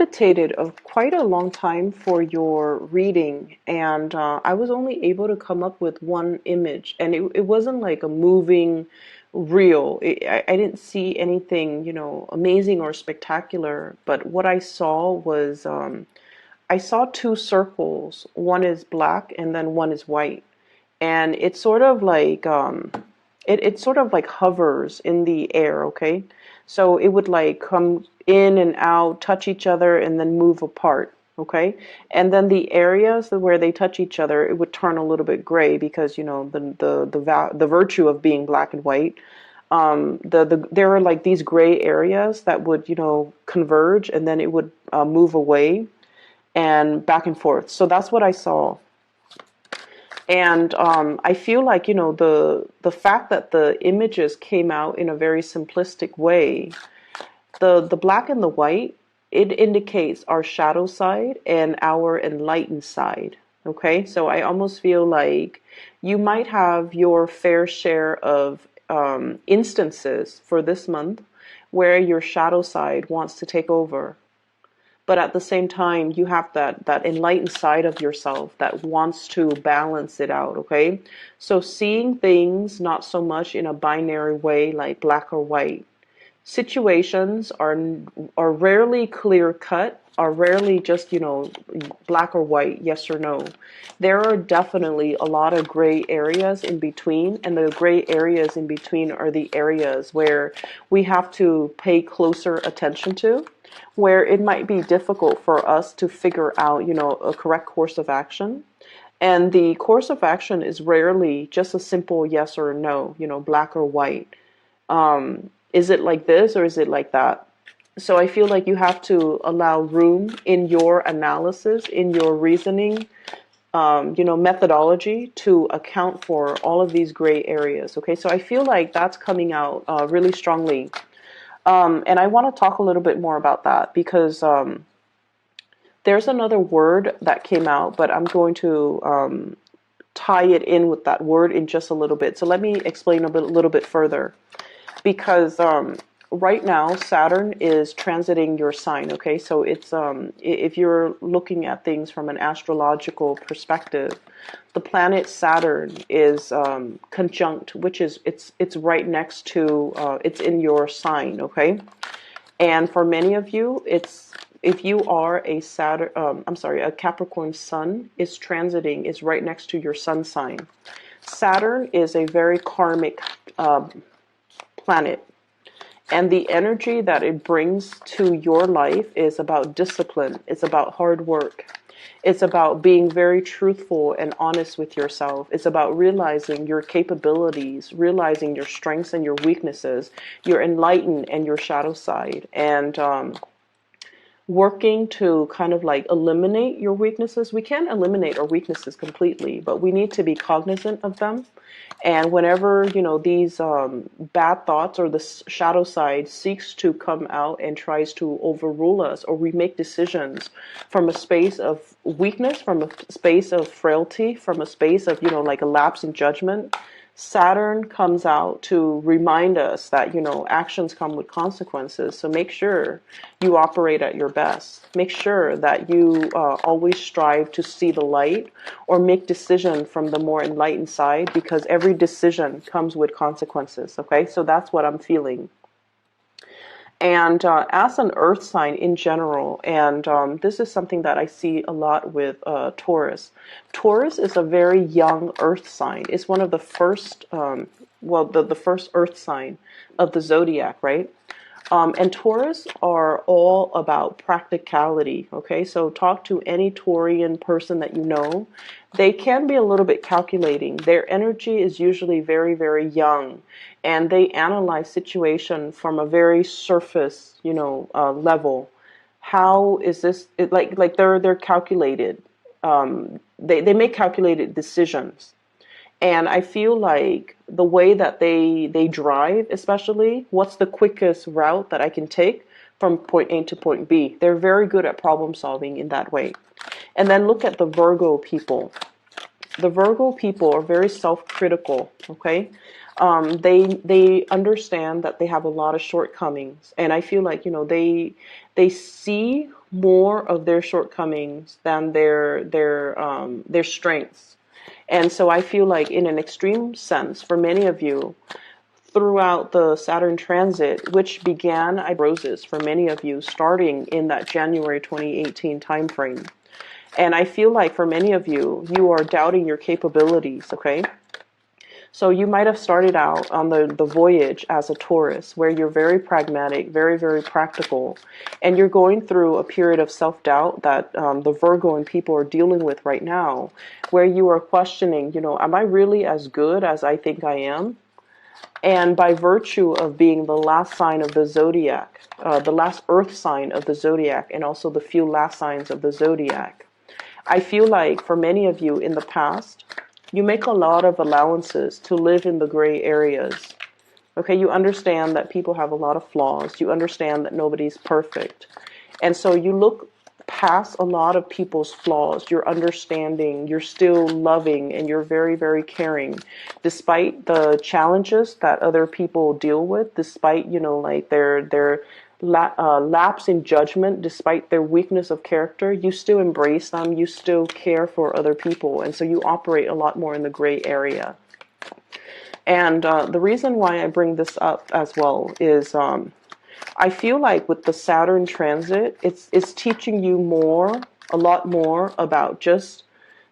Meditated of quite a long time for your reading, and I was only able to come up with one image, and it wasn't like a moving reel. I didn't see anything, amazing or spectacular, but what I saw was I saw two circles. One is black and then one is white, and it's sort of like it sort of like hovers in the air, okay? So it would like come in and out, touch each other, and then move apart, okay? And then the areas where they touch each other, it would turn a little bit gray because the virtue of being black and white. There are like these gray areas that would converge, and then it would move away and back and forth. So that's what I saw. And I feel like, the fact that the images came out in a very simplistic way, the black and the white, it indicates our shadow side and our enlightened side. Okay, so I almost feel like you might have your fair share of instances for this month where your shadow side wants to take over, but at the same time you have that enlightened side of yourself that wants to balance it out. Okay, so seeing things not so much in a binary way like black or white. Situations are rarely clear cut, are rarely just black or white, yes or no. There are definitely a lot of gray areas in between, and the gray areas in between are the areas where we have to pay closer attention to, where it might be difficult for us to figure out a correct course of action. And the course of action is rarely just a simple yes or no, black or white. Is it like this or is it like that? So I feel like you have to allow room in your analysis, in your reasoning, methodology to account for all of these gray areas. Okay, so I feel like that's coming out really strongly. And I want to talk a little bit more about that because there's another word that came out, but I'm going to tie it in with that word in just a little bit. So let me explain a little bit further. Because right now Saturn is transiting your sign. Okay, so it's if you're looking at things from an astrological perspective, the planet Saturn is conjunct, which is it's right next to it's in your sign. Okay, and for many of you, it's if you are a Saturn, a Capricorn Sun is transiting, is right next to your Sun sign. Saturn is a very karmic planet. And the energy that it brings to your life is about discipline. It's about hard work. It's about being very truthful and honest with yourself. It's about realizing your capabilities, realizing your strengths and your weaknesses, your enlightened and your shadow side, and working to kind of like eliminate your weaknesses. We can't eliminate our weaknesses completely, but we need to be cognizant of them. And whenever, these bad thoughts or the shadow side seeks to come out and tries to overrule us, or we make decisions from a space of weakness, from a space of frailty, from a space of, like a lapse in judgment, Saturn comes out to remind us that, actions come with consequences. So make sure you operate at your best. Make sure that you always strive to see the light or make decision from the more enlightened side, because every decision comes with consequences. Okay, so that's what I'm feeling. And as an earth sign in general, and this is something that I see a lot with Taurus. Taurus is a very young earth sign. It's one of the first, the first earth sign of the zodiac, right? And Taurus are all about practicality, okay? So talk to any Taurian person that you know. They can be a little bit calculating. Their energy is usually very, very young, and they analyze situation from a very surface, level. How is this? Like they're calculated. They make calculated decisions. And I feel like the way that they drive, especially, what's the quickest route that I can take from point A to point B? They're very good at problem solving in that way. And then look at the Virgo people. The Virgo people are very self-critical, okay? They understand that they have a lot of shortcomings, and I feel like they see more of their shortcomings than their strengths. And so I feel like in an extreme sense, for many of you, throughout the Saturn transit, which began, I roses for many of you, starting in that January 2018 timeframe. And I feel like for many of you, you are doubting your capabilities, okay? So you might have started out on the voyage as a Taurus, where you're very pragmatic, very, very practical, and you're going through a period of self-doubt that the Virgo and people are dealing with right now, where you are questioning, am I really as good as I think I am? And by virtue of being the last sign of the zodiac, the last earth sign of the zodiac, and also the few last signs of the zodiac, I feel like for many of you in the past, you make a lot of allowances to live in the gray areas. Okay, you understand that people have a lot of flaws. You understand that nobody's perfect. And so you look past a lot of people's flaws. You're understanding, you're still loving, and you're very, very caring. Despite the challenges that other people deal with, despite, like their lapse in judgment, despite their weakness of character, you still embrace them, you still care for other people, and so you operate a lot more in the gray area. And the reason why I bring this up as well is I feel like with the Saturn transit, it's teaching you a lot more about just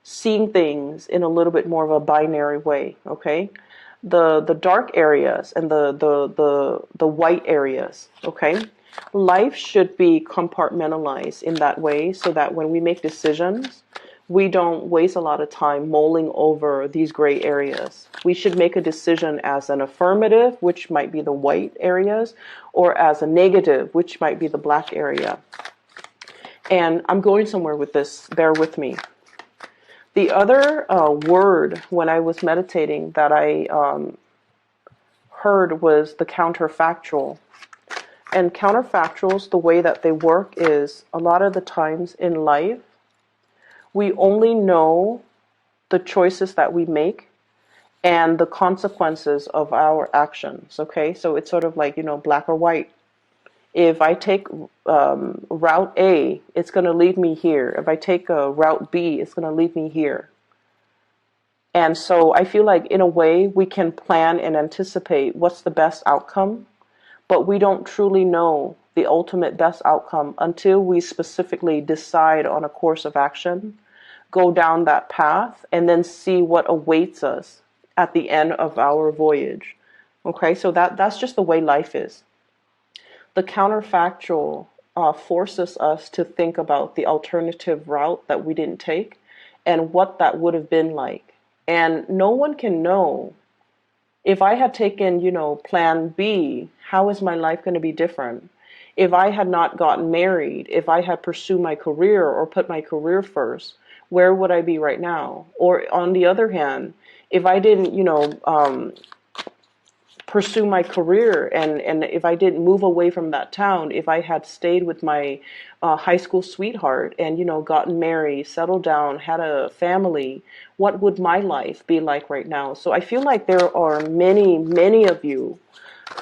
seeing things in a little bit more of a binary way, okay? The dark areas and the white areas, okay? Life should be compartmentalized in that way so that when we make decisions, we don't waste a lot of time mulling over these gray areas. We should make a decision as an affirmative, which might be the white areas, or as a negative, which might be the black area. And I'm going somewhere with this, bear with me. The other word when I was meditating that I heard was the counterfactual. And counterfactuals, the way that they work is a lot of the times in life, we only know the choices that we make and the consequences of our actions, okay? So it's sort of like, black or white. If I take route A, it's going to lead me here. If I take route B, it's going to lead me here. And so I feel like in a way we can plan and anticipate what's the best outcome, but we don't truly know the ultimate best outcome until we specifically decide on a course of action, go down that path, and then see what awaits us at the end of our voyage. Okay, so that's just the way life is. The counterfactual forces us to think about the alternative route that we didn't take and what that would have been like. And no one can know. If I had taken, plan B, how is my life going to be different? If I had not gotten married, if I had pursued my career or put my career first, where would I be right now? Or on the other hand, if I didn't, pursue my career and if I didn't move away from that town, if I had stayed with my high school sweetheart and, gotten married, settled down, had a family, what would my life be like right now? So I feel like there are many, many of you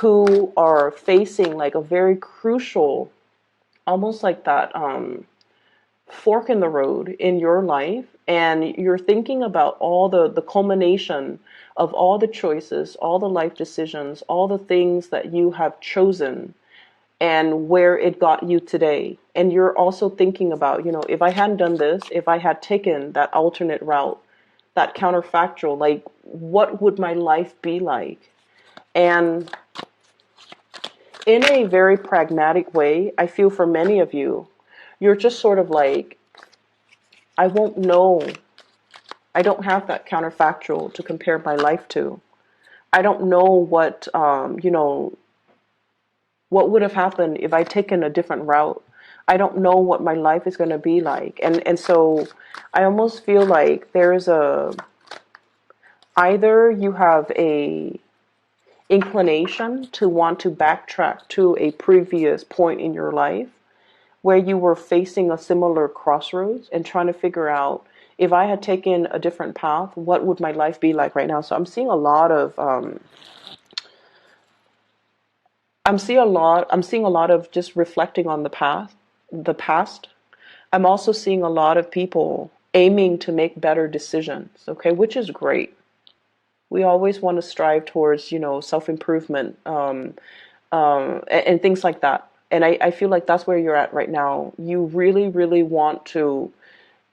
who are facing like a very crucial, almost like that fork in the road in your life, and you're thinking about all the culmination of all the choices, all the life decisions, all the things that you have chosen and where it got you today. And you're also thinking about, if I hadn't done this, if I had taken that alternate route, that counterfactual, like what would my life be like? And in a very pragmatic way, I feel for many of you, you're just sort of like, I won't know. I don't have that counterfactual to compare my life to. I don't know what, what would have happened if I'd taken a different route. I don't know what my life is going to be like. And so I almost feel like there's either you have a inclination to want to backtrack to a previous point in your life where you were facing a similar crossroads and trying to figure out, if I had taken a different path, what would my life be like right now? So I'm seeing a lot of I'm seeing a lot of just reflecting on the past, the past, I'm also seeing a lot of people aiming to make better decisions, okay, which is great. We always want to strive towards, self-improvement, and things like that. And I feel like that's where you're at right now. You really, really want to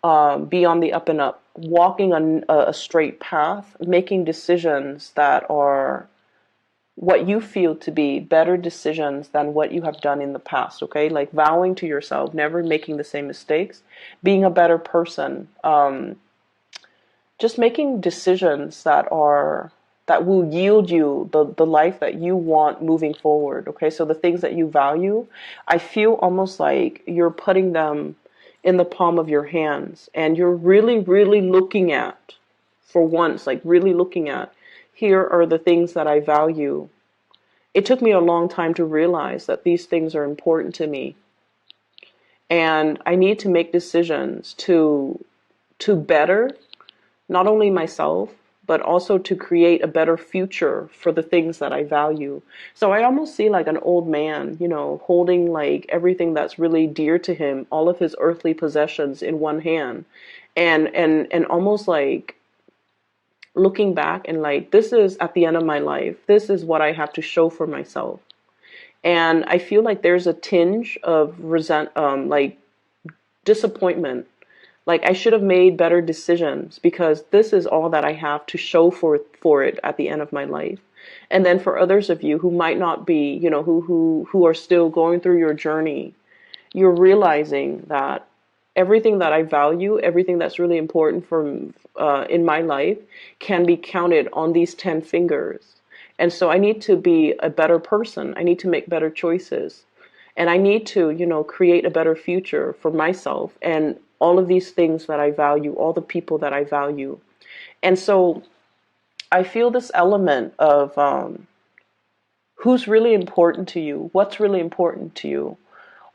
be on the up and up, walking on a straight path, making decisions that are what you feel to be better decisions than what you have done in the past, okay? Like vowing to yourself, never making the same mistakes, being a better person, just making decisions that will yield you the life that you want moving forward, okay? So the things that you value, I feel almost like you're putting them in the palm of your hands, and you're really, really looking at, for once, like really looking at, here are the things that I value. It took me a long time to realize that these things are important to me, and I need to make decisions to better not only myself, but also to create a better future for the things that I value. So I almost see like an old man, holding like everything that's really dear to him, all of his earthly possessions in one hand, and almost like looking back and like, this is at the end of my life. This is what I have to show for myself. And I feel like there's a tinge of like disappointment. Like I should have made better decisions because this is all that I have to show for it at the end of my life. And then for others of you who might not be, who are still going through your journey, you're realizing that everything that I value, everything that's really important for in my life, can be counted on these 10 fingers. And so I need to be a better person. I need to make better choices. And I need to, create a better future for myself and all of these things that I value, all the people that I value. And so I feel this element of who's really important to you, what's really important to you.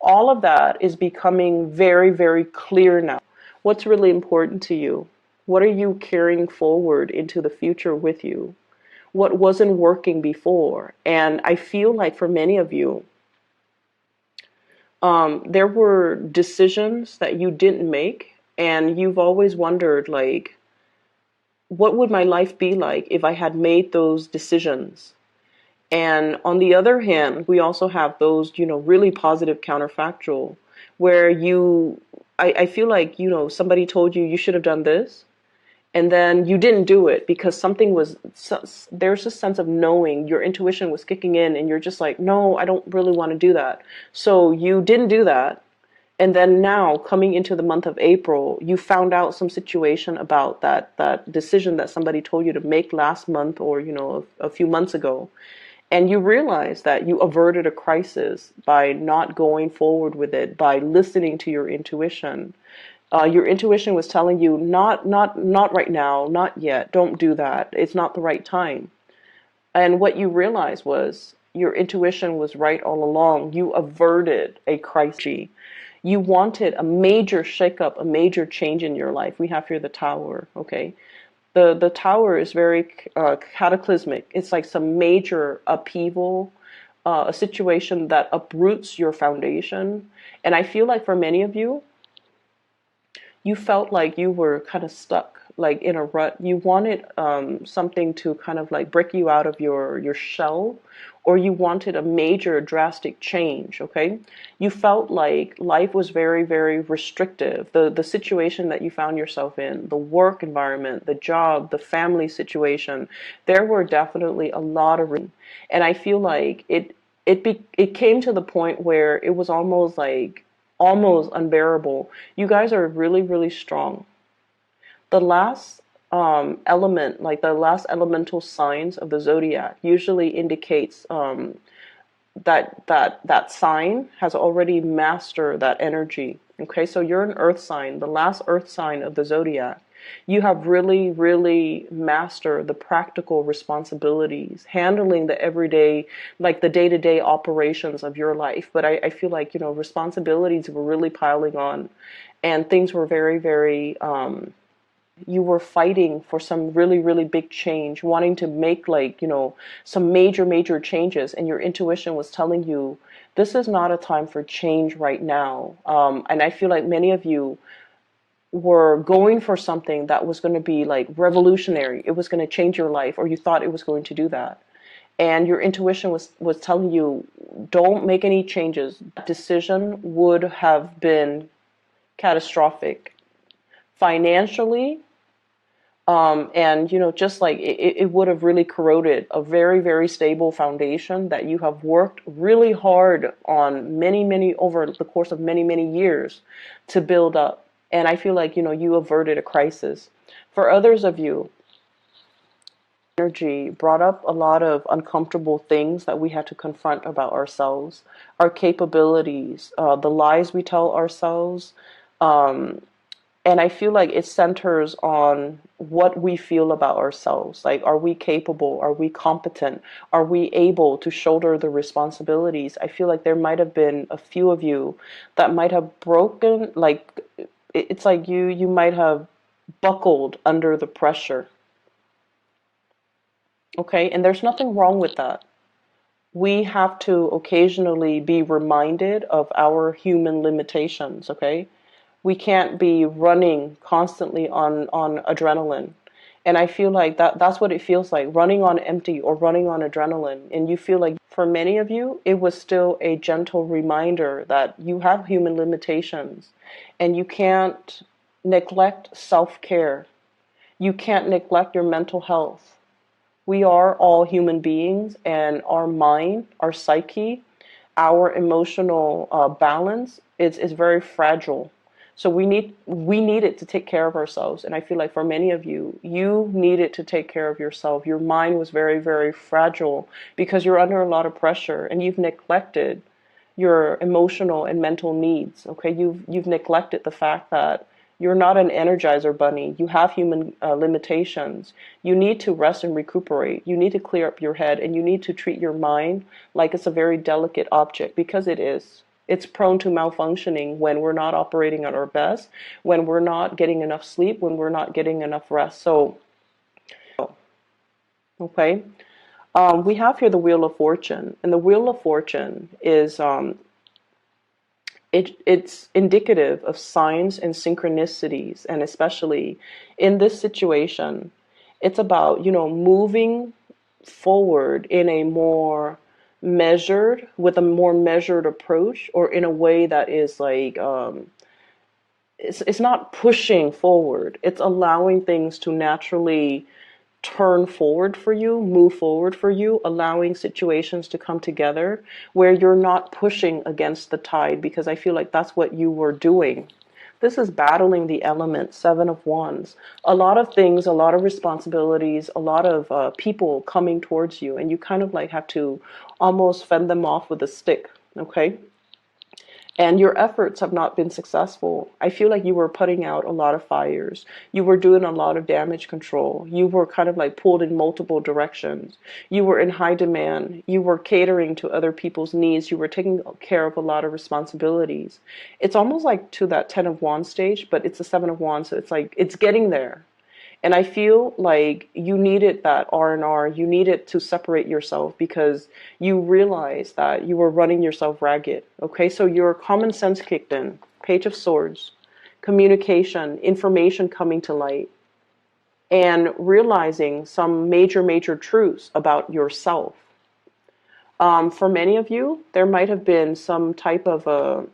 All of that is becoming very, very clear now. What's really important to you? What are you carrying forward into the future with you? What wasn't working before? And I feel like for many of you, there were decisions that you didn't make, and you've always wondered, like, what would my life be like if I had made those decisions? And on the other hand, we also have those, really positive counterfactual, where I feel like, somebody told you should have done this, and then you didn't do it because there's a sense of knowing, your intuition was kicking in, and you're just like, no, I don't really want to do that. So you didn't do that. And then now, coming into the month of April, you found out some situation about that decision that somebody told you to make last month or, a few months ago. And you realize that you averted a crisis by not going forward with it, by listening to your intuition. Your intuition was telling you, not right now, not yet, don't do that. It's not the right time. And what you realized was your intuition was right all along. You averted a crisis. You wanted a major shakeup, a major change in your life. We have here the Tower, okay? The Tower is very cataclysmic. It's like some major upheaval, a situation that uproots your foundation. And I feel like for many of you, you felt like you were kind of stuck, like in a rut. You wanted something to kind of like break you out of your shell, or you wanted a major drastic change, okay? You felt like life was very, very restrictive. The situation that you found yourself in, the work environment, the job, the family situation, there were definitely a lot of, and I feel like it came to the point where it was almost unbearable. You guys are really, really strong. The last element, like the last elemental signs of the zodiac, usually indicates that sign has already mastered that energy. Okay, so you're an earth sign, the last earth sign of the zodiac. You have really, really mastered the practical responsibilities, handling the everyday, like the day-to-day operations of your life. But I feel like, responsibilities were really piling on, and things were very, very You were fighting for some really, really big change, wanting to make like, some major, major changes. And your intuition was telling you, this is not a time for change right now. And I feel like many of you were going for something that was going to be like revolutionary. It was going to change your life, or you thought it was going to do that. And your intuition was telling you, don't make any changes. That decision would have been catastrophic financially. And just like it would have really corroded a very, very stable foundation that you have worked really hard on many, many over the course of many, many years to build up. And I feel like, you averted a crisis. For others of you, energy brought up a lot of uncomfortable things that we had to confront about ourselves, our capabilities, the lies we tell ourselves. Um, and I feel like it centers on what we feel about ourselves. Like, are we capable? Are we competent? Are we able to shoulder the responsibilities? I feel like there might have been a few of you that might have broken, like, it's like you might have buckled under the pressure. Okay, and there's nothing wrong with that. We have to occasionally be reminded of our human limitations, okay? We can't be running constantly on adrenaline. And I feel like that's what it feels like, running on empty or running on adrenaline. And you feel like for many of you, it was still a gentle reminder that you have human limitations and you can't neglect self-care. You can't neglect your mental health. We are all human beings, and our mind, our psyche, our emotional balance is very fragile. So we need it to take care of ourselves. And I feel like for many of you, you needed to take care of yourself. Your mind was very, very fragile because you're under a lot of pressure and you've neglected your emotional and mental needs. Okay, you've neglected the fact that you're not an energizer bunny. You have human limitations. You need to rest and recuperate. You need to clear up your head, and you need to treat your mind like it's a very delicate object, because it is. It's prone to malfunctioning when we're not operating at our best, when we're not getting enough sleep, when we're not getting enough rest. So, okay. We have here the Wheel of Fortune, and the Wheel of Fortune is it's indicative of signs and synchronicities, and especially in this situation, it's about, moving forward in a more with a more measured approach, or in a way that is like, it's not pushing forward. It's allowing things to naturally turn forward for you, move forward for you, allowing situations to come together where you're not pushing against the tide, because I feel like that's what you were doing. This is battling the elements, Seven of Wands. A lot of things, a lot of responsibilities, a lot of people coming towards you, and you kind of like have to almost fend them off with a stick, okay? And your efforts have not been successful. I feel like you were putting out a lot of fires. You were doing a lot of damage control. You were kind of like pulled in multiple directions. You were in high demand. You were catering to other people's needs. You were taking care of a lot of responsibilities. It's almost like to that Ten of Wands stage, but it's a Seven of Wands, so it's like it's getting there. And I feel like you needed that R&R. You needed to separate yourself because you realized that you were running yourself ragged. Okay, so your common sense kicked in. Page of Swords, communication, information coming to light, and realizing some major, major truths about yourself. For many of you, there might have been some type of a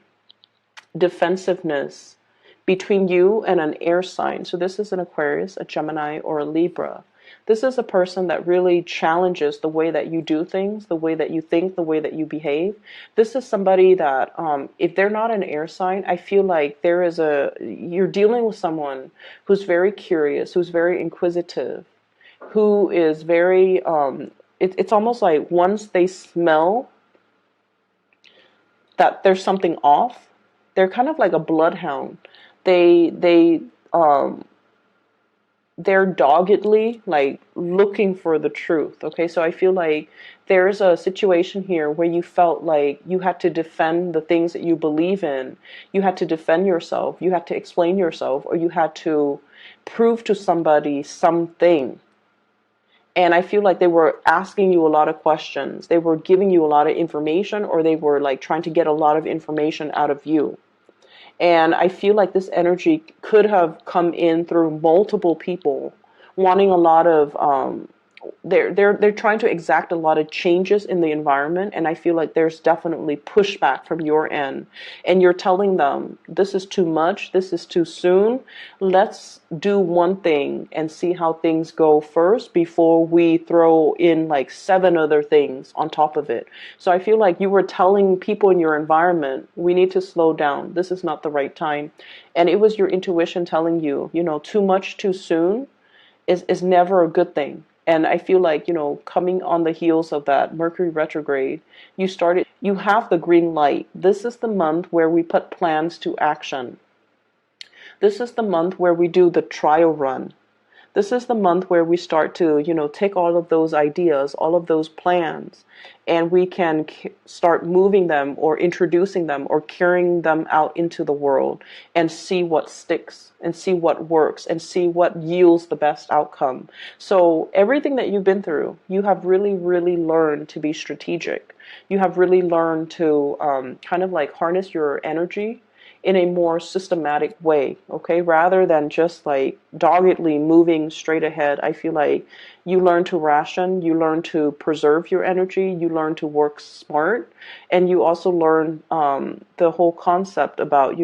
defensiveness between you and an air sign. So this is an Aquarius, a Gemini, or a Libra. This is a person that really challenges the way that you do things, the way that you think, the way that you behave. This is somebody that, if they're not an air sign, I feel like you're dealing with someone who's very curious, who's very inquisitive, who is very, it's almost like once they smell that there's something off, they're kind of like a bloodhound. They they're doggedly like looking for the truth. Okay, so I feel like there's a situation here where you felt like you had to defend the things that you believe in. You had to defend yourself, you had to explain yourself, or you had to prove to somebody something. And I feel like they were asking you a lot of questions, they were giving you a lot of information, or they were like trying to get a lot of information out of you. And I feel like this energy could have come in through multiple people wanting a lot of they're trying to exact a lot of changes in the environment, and I feel like there's definitely pushback from your end, and you're telling them this is too much, this is too soon. Let's do one thing and see how things go first before we throw in like seven other things on top of it. So I feel like you were telling people in your environment, we need to slow down, this is not the right time. And it was your intuition telling you, too much too soon is never a good thing. And I feel like, coming on the heels of that Mercury retrograde, you have the green light. This is the month where we put plans to action. This is the month where we do the trial run. This is the month where we start to, take all of those ideas, all of those plans, and we can start moving them or introducing them or carrying them out into the world and see what sticks and see what works and see what yields the best outcome. So everything that you've been through, you have really, really learned to be strategic. You have really learned to kind of like harness your energy in a more systematic way, okay? Rather than just like doggedly moving straight ahead, I feel like you learn to ration, you learn to preserve your energy, you learn to work smart, and you also learn the whole concept about,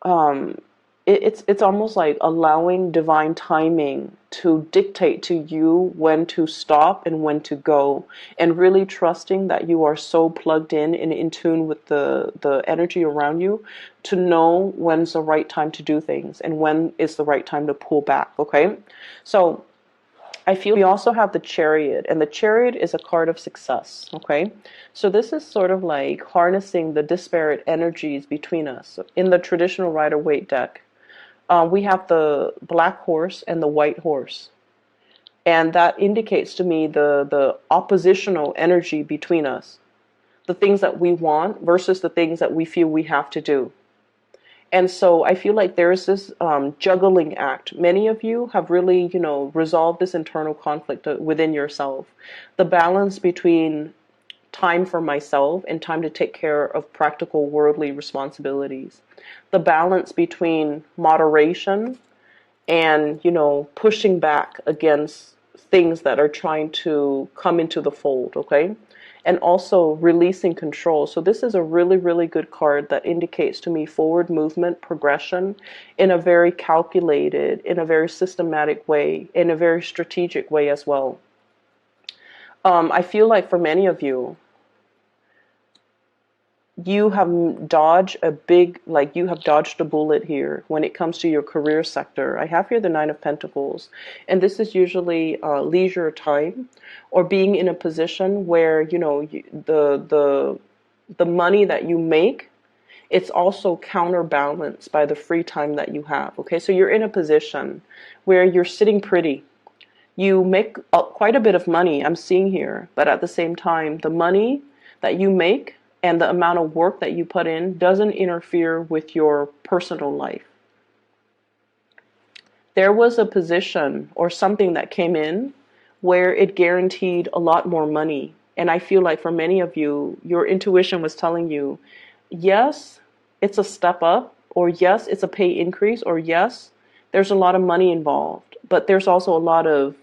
um, it's almost like allowing divine timing to dictate to you when to stop and when to go, and really trusting that you are so plugged in and in tune with the energy around you to know when's the right time to do things and when is the right time to pull back. Okay, so I feel we also have the Chariot, and the Chariot is a card of success, okay? So this is sort of like harnessing the disparate energies between us. In the traditional Rider-Waite deck, we have the black horse and the white horse. And that indicates to me the oppositional energy between us. The things that we want versus the things that we feel we have to do. And so I feel like there is this juggling act. Many of you have really, resolved this internal conflict within yourself. The balance between time for myself and time to take care of practical worldly responsibilities. The balance between moderation and, pushing back against things that are trying to come into the fold, okay? And also releasing control. So this is a really, really good card that indicates to me forward movement, progression in a very calculated, in a very systematic way, in a very strategic way as well. I feel like for many of you, you have dodged a bullet here when it comes to your career sector. I have here the Nine of Pentacles, and this is usually leisure time, or being in a position where the money that you make, it's also counterbalanced by the free time that you have. Okay, so you're in a position where you're sitting pretty. You make quite a bit of money, I'm seeing here, but at the same time, the money that you make and the amount of work that you put in doesn't interfere with your personal life. There was a position or something that came in where it guaranteed a lot more money. And I feel like for many of you, your intuition was telling you, yes, it's a step up, or yes, it's a pay increase, or yes, there's a lot of money involved, but there's also a lot of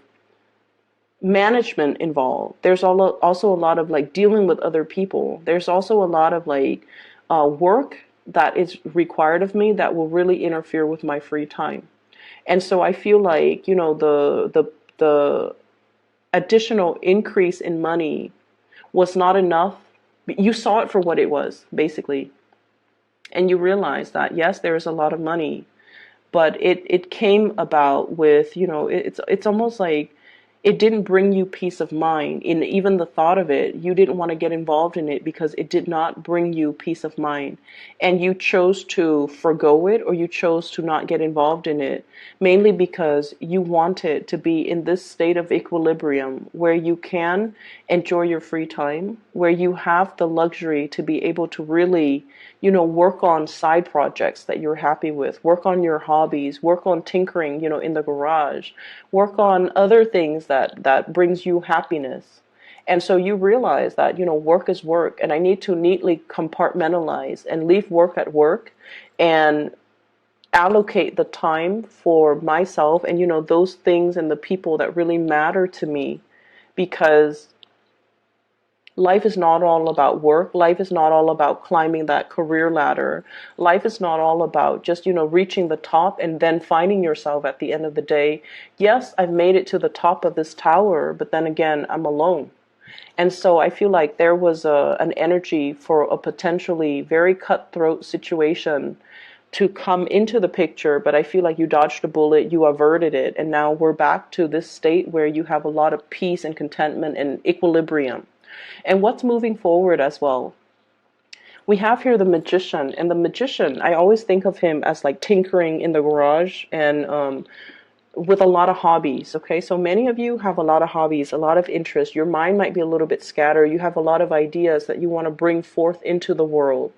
management involved. There's also a lot of like dealing with other people. There's also a lot of like work that is required of me that will really interfere with my free time. And so I feel like, the additional increase in money was not enough. You saw it for what it was, basically. And you realize that, yes, there is a lot of money, but it came about with, it's almost like it didn't bring you peace of mind. In even the thought of it, you didn't want to get involved in it because it did not bring you peace of mind. And you chose to forgo it, or you chose to not get involved in it, mainly because you wanted to be in this state of equilibrium where you can enjoy your free time, where you have the luxury to be able to really, work on side projects that you're happy with, work on your hobbies, work on tinkering, in the garage, work on other things that brings you happiness. And so you realize that, work is work, and I need to neatly compartmentalize and leave work at work and allocate the time for myself and, those things and the people that really matter to me, because life is not all about work. Life is not all about climbing that career ladder. Life is not all about just, reaching the top and then finding yourself at the end of the day. Yes, I've made it to the top of this tower, but then again, I'm alone. And so I feel like there was an energy for a potentially very cutthroat situation to come into the picture, but I feel like you dodged a bullet, you averted it, and now we're back to this state where you have a lot of peace and contentment and equilibrium. And what's moving forward as well? We have here the magician, and the magician, I always think of him as like tinkering in the garage and with a lot of hobbies. Okay, so many of you have a lot of hobbies, a lot of interests. Your mind might be a little bit scattered. You have a lot of ideas that you want to bring forth into the world,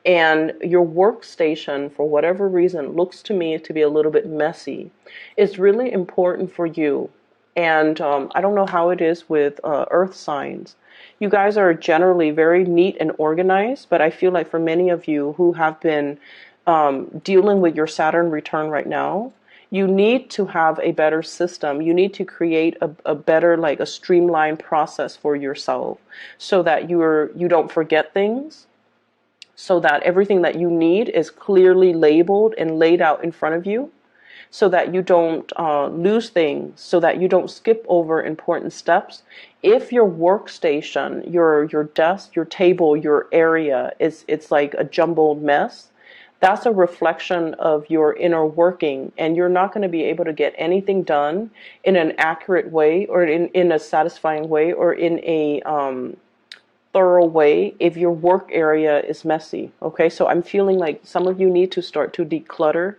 and your workstation, for whatever reason, looks to me to be a little bit messy. It's really important for you, and I don't know how it is with earth signs. You guys are generally very neat and organized, but I feel like for many of you who have been dealing with your Saturn return right now, you need to have a better system. You need to create a better, like a streamlined process for yourself, so that you don't forget things, so that everything that you need is clearly labeled and laid out in front of you, so that you don't lose things, so that you don't skip over important steps. If your workstation, your desk, your table, your area it's like a jumbled mess, that's a reflection of your inner working, and you're not going to be able to get anything done in an accurate way, or in a satisfying way, or in a thorough way if your work area is messy. Okay, so I'm feeling like some of you need to start to declutter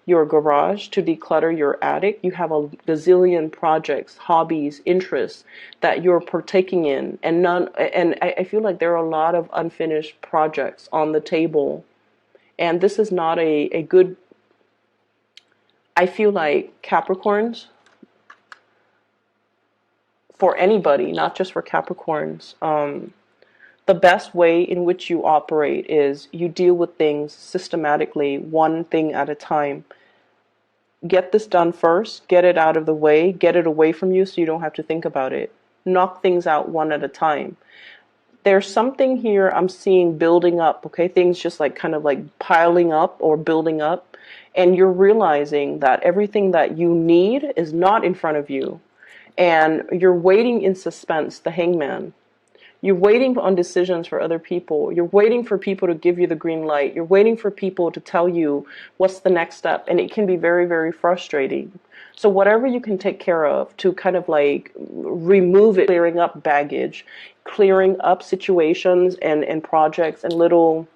your garage, to declutter your attic. You have a gazillion projects, hobbies, interests that you're partaking in, and I feel like there are a lot of unfinished projects on the table. And this is not a good, I feel like Capricorns, for anybody, not just for Capricorns, the best way in which you operate is you deal with things systematically, one thing at a time. Get this done first, get it out of the way, get it away from you so you don't have to think about it. Knock things out one at a time. There's something here I'm seeing building up, okay? Things just like kind of like piling up or building up. And you're realizing that everything that you need is not in front of you. And you're waiting in suspense, the hangman. You're waiting on decisions for other people. You're waiting for people to give you the green light. You're waiting for people to tell you what's the next step. And it can be very, very frustrating. So whatever you can take care of to kind of like remove it, clearing up baggage, clearing up situations and projects and little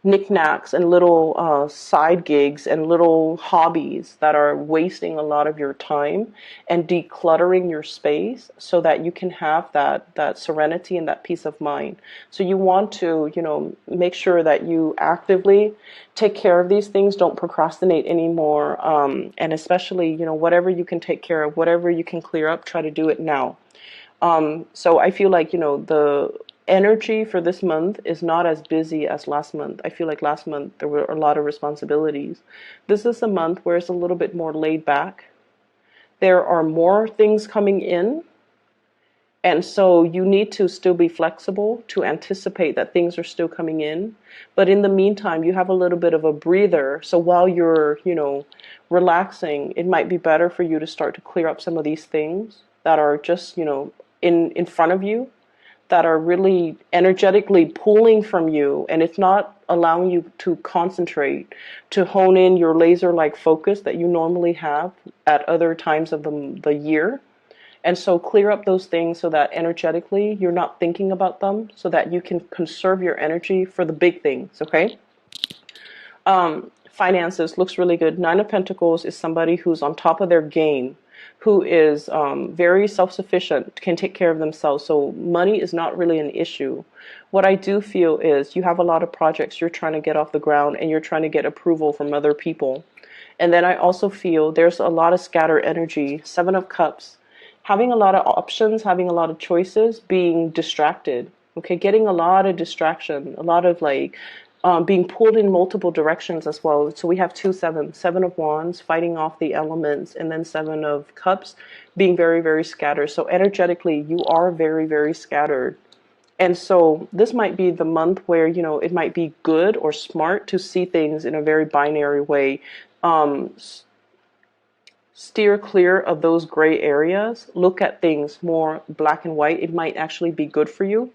knickknacks and little side gigs and little hobbies that are wasting a lot of your time, and decluttering your space so that you can have that serenity and that peace of mind. So you want to, make sure that you actively take care of these things. Don't procrastinate anymore. And especially, whatever you can take care of, whatever you can clear up, try to do it now. So I feel like, the energy for this month is not as busy as last month. I feel like last month there were a lot of responsibilities. This is a month where it's a little bit more laid back. There are more things coming in. And so you need to still be flexible to anticipate that things are still coming in. But in the meantime, you have a little bit of a breather. So while you're, relaxing, it might be better for you to start to clear up some of these things that are just, in front of you, that are really energetically pulling from you, and it's not allowing you to concentrate, to hone in your laser-like focus that you normally have at other times of the year. And so clear up those things so that energetically you're not thinking about them, so that you can conserve your energy for the big things, okay? Finances looks really good. Nine of Pentacles is somebody who's on top of their game, who is very self-sufficient, can take care of themselves. So money is not really an issue. What I do feel is you have a lot of projects you're trying to get off the ground, and you're trying to get approval from other people. And then I also feel there's a lot of scattered energy. Seven of Cups, having a lot of options, having a lot of choices, being distracted. Okay, getting a lot of distraction, a lot of like being pulled in multiple directions as well. So we have two sevens, Seven of Wands, fighting off the elements, and then Seven of Cups, being very, very scattered. So energetically, you are very, very scattered. And so this might be the month where, you know, it might be good or smart to see things in a very binary way. Um, Steer clear of those gray areas. Look at things more black and white. It might actually be good for you.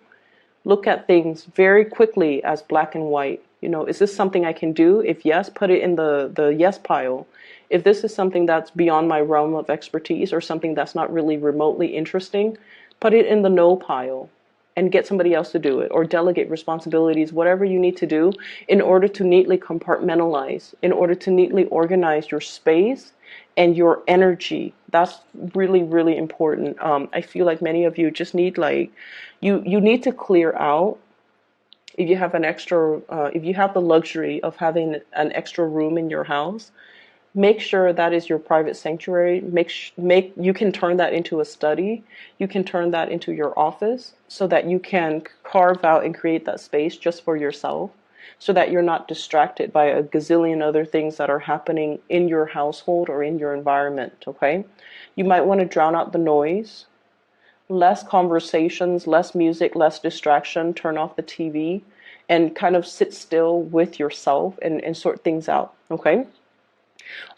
Look at things very quickly as black and white. You know, is this something I can do? If yes, put it in the yes pile. If this is something that's beyond my realm of expertise, or something that's not really remotely interesting, put it in the no pile and get somebody else to do it, or delegate responsibilities, whatever you need to do in order to neatly compartmentalize, in order to neatly organize your space and your energy. That's really, really important. I feel like many of you just need like, you need to clear out. If you have an extra, if you have the luxury of having an extra room in your house, make sure that is your private sanctuary. Make you can turn that into a study. You can turn that into your office, so that you can carve out and create that space just for yourself, so that you're not distracted by a gazillion other things that are happening in your household or in your environment, okay? You might want to drown out the noise. Less conversations, less music, less distraction. Turn off the TV and kind of sit still with yourself, and sort things out, okay?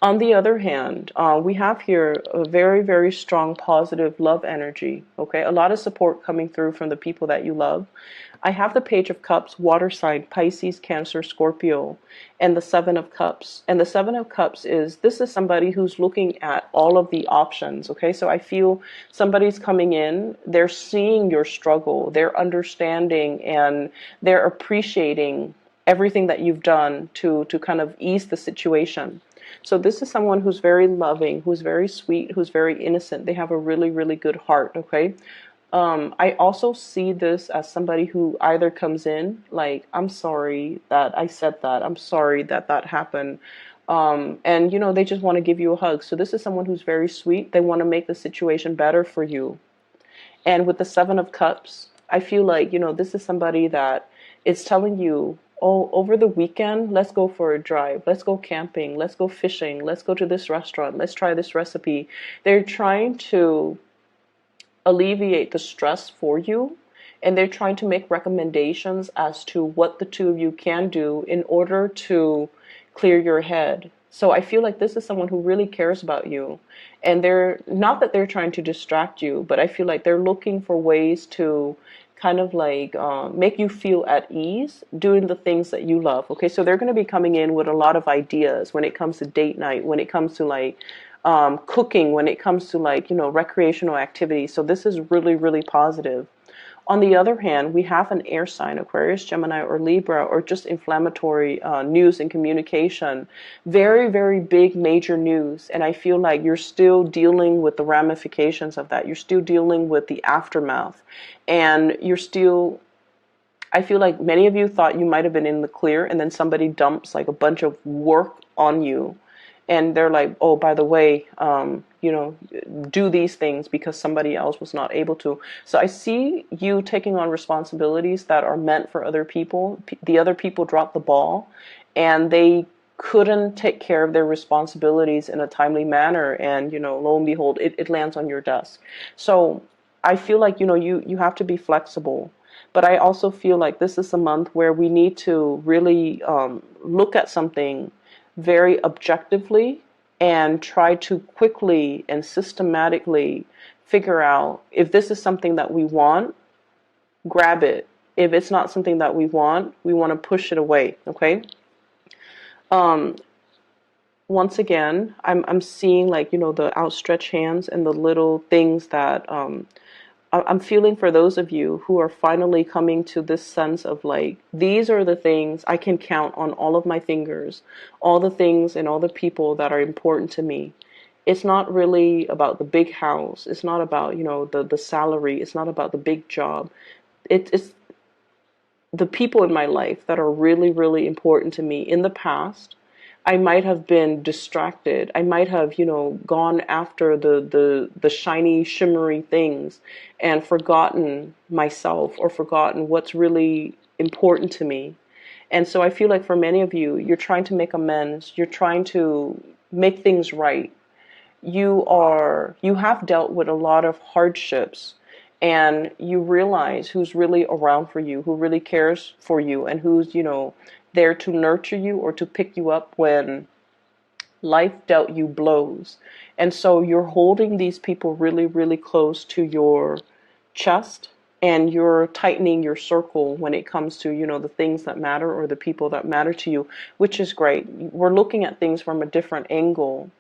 On the other hand, we have here a very, very strong positive love energy, okay? A lot of support coming through from the people that you love. I have the Page of Cups, water sign, Pisces, Cancer, Scorpio, and the Seven of Cups. And the Seven of Cups is, this is somebody who's looking at all of the options, okay? So I feel somebody's coming in, they're seeing your struggle, they're understanding, and they're appreciating everything that you've done to kind of ease the situation. So this is someone who's very loving, who's very sweet, who's very innocent. They have a really, really good heart, okay? I also see this as somebody who either comes in like, I'm sorry that I said that. I'm sorry that that happened. And, you know, they just want to give you a hug. So this is someone who's very sweet. They want to make the situation better for you. And with the Seven of Cups, I feel like, you know, this is somebody that is telling you, oh, over the weekend, let's go for a drive. Let's go camping. Let's go fishing. Let's go to this restaurant. Let's try this recipe. They're trying to alleviate the stress for you, and they're trying to make recommendations as to what the two of you can do in order to clear your head. So I feel like this is someone who really cares about you, and they're not that they're trying to distract you, but I feel like they're looking for ways to kind of like make you feel at ease doing the things that you love. Okay, so they're going to be coming in with a lot of ideas when it comes to date night, when it comes to like cooking, when it comes to like, you know, recreational activities. So this is really, really positive. On the other hand, we have an air sign, Aquarius, Gemini, or Libra, or just inflammatory news and communication. Very, very big, major news. And I feel like you're still dealing with the ramifications of that. You're still dealing with the aftermath. And you're still, I feel like many of you thought you might have been in the clear, and then somebody dumps like a bunch of work on you. And they're like, oh, by the way, you know, do these things because somebody else was not able to. So I see you taking on responsibilities that are meant for other people. The other people dropped the ball, and they couldn't take care of their responsibilities in a timely manner. And, you know, lo and behold, it lands on your desk. So I feel like, you know, you have to be flexible. But I also feel like this is a month where we need to really look at something very objectively and try to quickly and systematically figure out if this is something that we want, grab it. If it's not something that we want to push it away, okay? once again, I'm seeing like, the outstretched hands and the little things that I'm feeling for those of you who are finally coming to this sense of like, these are the things I can count on all of my fingers, all the things and all the people that are important to me. It's not really about the big house. It's not about, the salary. It's not about the big job. It's the people in my life that are really, really important to me. In the past, I might have been distracted. I might have, gone after the shiny, shimmery things and forgotten myself or forgotten what's really important to me. And so I feel like for many of you, you're trying to make amends. You're trying to make things right. You have dealt with a lot of hardships, and you realize who's really around for you, who really cares for you, and who's, there to nurture you or to pick you up when life dealt you blows. And so you're holding these people really, really close to your chest, and you're tightening your circle when it comes to, the things that matter or the people that matter to you, which is great. We're looking at things from a different angle.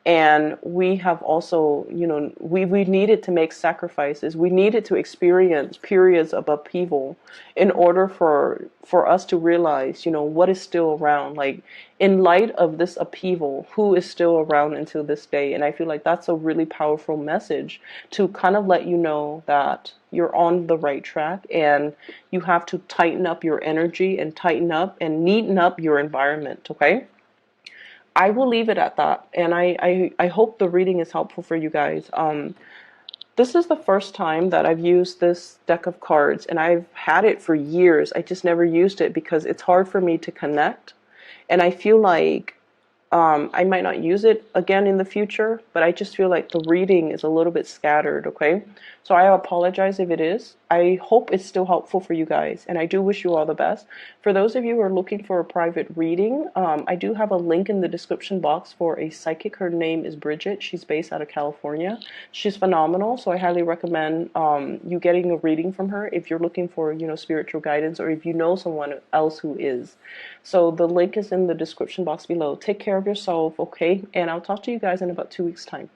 And we have also, we needed to make sacrifices. We needed to experience periods of upheaval in order for us to realize, what is still around. Like, in light of this upheaval, who is still around until this day? And I feel like that's a really powerful message to kind of let you know that you're on the right track, and you have to tighten up your energy and tighten up and neaten up your environment, okay? I will leave it at that. And I hope the reading is helpful for you guys. This is the first time that I've used this deck of cards, and I've had it for years. I just never used it because it's hard for me to connect. And I feel like I might not use it again in the future, but I just feel like the reading is a little bit scattered, okay? So I apologize if it is. I hope it's still helpful for you guys, and I do wish you all the best. For those of you who are looking for a private reading, I do have a link in the description box for a psychic. Her name is Bridget. She's based out of California. She's phenomenal, so I highly recommend you getting a reading from her if you're looking for, spiritual guidance, or if you know someone else who is. So the link is in the description box below. Take care of yourself, okay? And I'll talk to you guys in about 2 weeks' time.